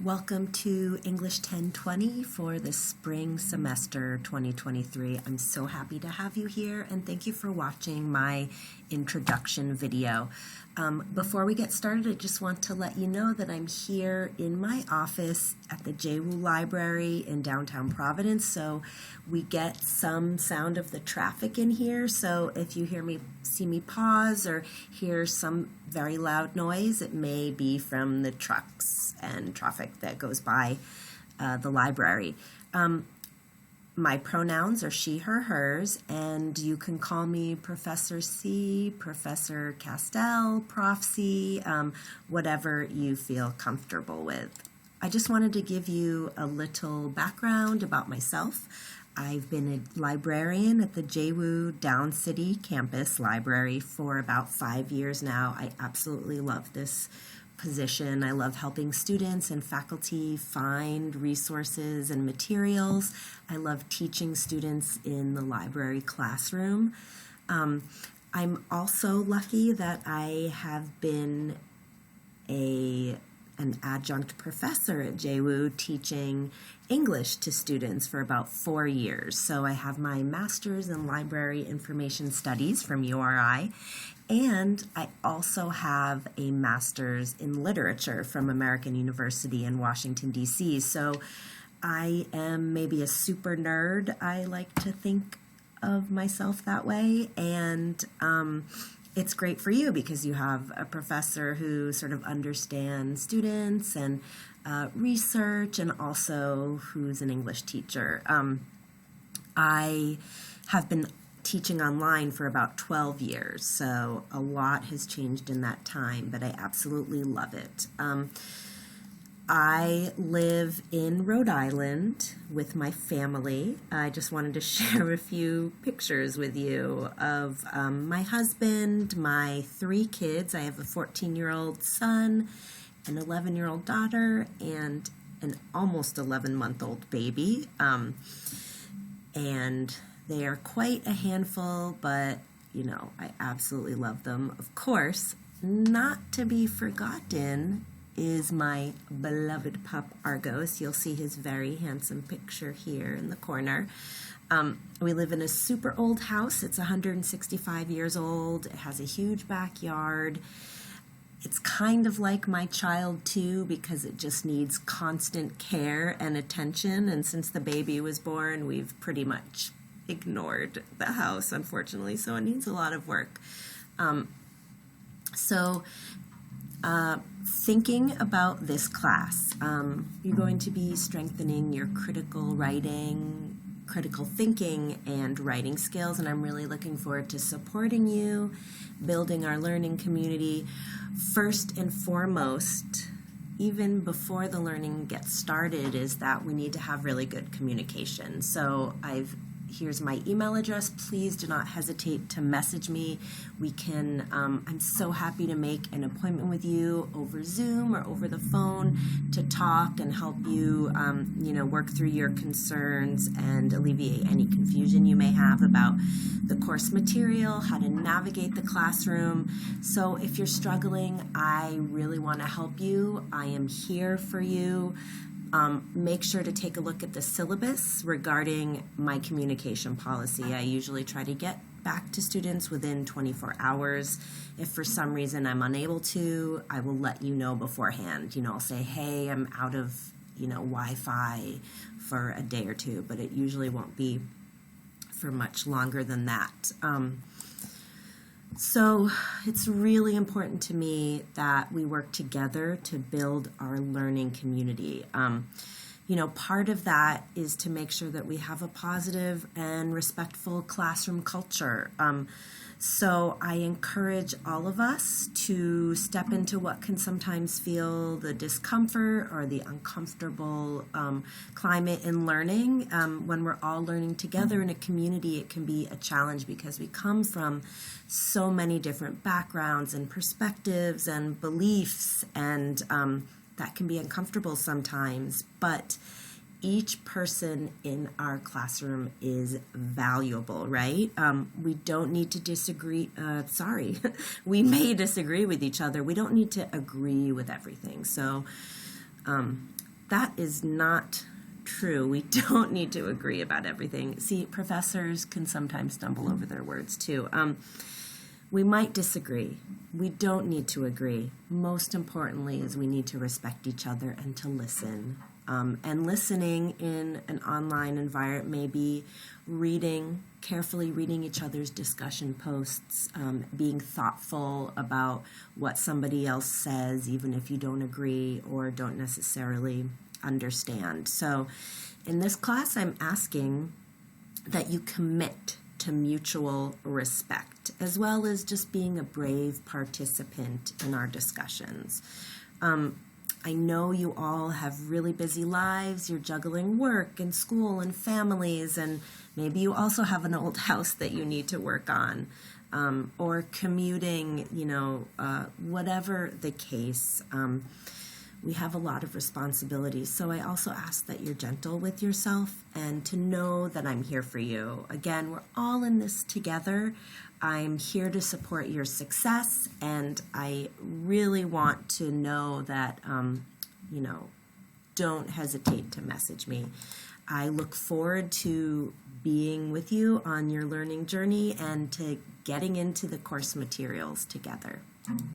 Welcome to English 1020 for the spring semester 2023. I'm so happy to have you here and thank you for watching my introduction video. Before we get started, I just want to let you know that I'm here in my office at the JWU Library in downtown Providence, so we get some sound of the traffic in here. So if you see me pause or hear some very loud noise, it may be from the trucks and traffic that goes by the library. My pronouns are she, her, hers, and you can call me Professor C, Professor Castel, Prof C, whatever you feel comfortable with. I just wanted to give you a little background about myself. I've been a librarian at the JWU Down City Campus Library for about 5 years now. I absolutely love this position. I love helping students and faculty find resources and materials. I love teaching students in the library classroom. I'm also lucky that I have been an adjunct professor at JWU teaching English to students for about 4 years. So I have my master's in library information studies from URI, and I also have a master's in literature from American University in Washington, D.C. So I am maybe a super nerd. I like to think of myself that way, and it's great for you because you have a professor who sort of understands students and research, and also who's an English teacher. I have been teaching online for about 12 years, so a lot has changed in that time, but I absolutely love it. I live in Rhode Island with my family. I just wanted to share a few pictures with you of my husband, my 3 kids. I have a 14-year-old son, an 11-year-old daughter, and an almost 11-month-old baby. And they are quite a handful, but, you know, I absolutely love them. Of course, not to be forgotten is my beloved pup Argos. You'll see his very handsome picture here in the corner. We live in a super old house. It's 165 years old. It has a huge backyard. It's kind of like my child too, because it just needs constant care and attention. And since the baby was born, we've pretty much ignored the house, unfortunately. So it needs a lot of work. Thinking about this class, you're going to be strengthening your critical writing, critical thinking, and writing skills, and I'm really looking forward to supporting you, building our learning community. First and foremost, even before the learning gets started, is that we need to have really good communication. So here's my email address. Please do not hesitate to message me. We can, I'm so happy to make an appointment with you over Zoom or over the phone to talk and help you, work through your concerns and alleviate any confusion you may have about the course material, how to navigate the classroom. So if you're struggling, I really want to help you. I am here for you. Make sure to take a look at the syllabus regarding my communication policy. I usually try to get back to students within 24 hours. If for some reason I'm unable to, I will let you know beforehand. I'll say, hey, I'm out of, Wi-Fi for a day or two, but it usually won't be for much longer than that. So it's really important to me that we work together to build our learning community. Part of that is to make sure that we have a positive and respectful classroom culture. So I encourage all of us to step into what can sometimes feel the discomfort or the uncomfortable climate in learning. When we're all learning together in a community, it can be a challenge because we come from so many different backgrounds and perspectives and beliefs, and that can be uncomfortable sometimes. But each person in our classroom is valuable, right? We don't need to disagree. We may disagree with each other. We don't need to agree with everything. So that is not true. We don't need to agree about everything. See, professors can sometimes stumble over their words too. We might disagree. We don't need to agree. Most importantly is we need to respect each other and to listen. And listening in an online environment may be carefully reading each other's discussion posts, being thoughtful about what somebody else says, even if you don't agree or don't necessarily understand. So in this class, I'm asking that you commit to mutual respect, as well as just being a brave participant in our discussions. I know you all have really busy lives. You're juggling work and school and families, and maybe you also have an old house that you need to work on, or commuting, whatever the case. We have a lot of responsibilities, so I also ask that you're gentle with yourself and to know that I'm here for you. Again, we're all in this together. I'm here to support your success, and I really want to know that, don't hesitate to message me. I look forward to being with you on your learning journey and to getting into the course materials together.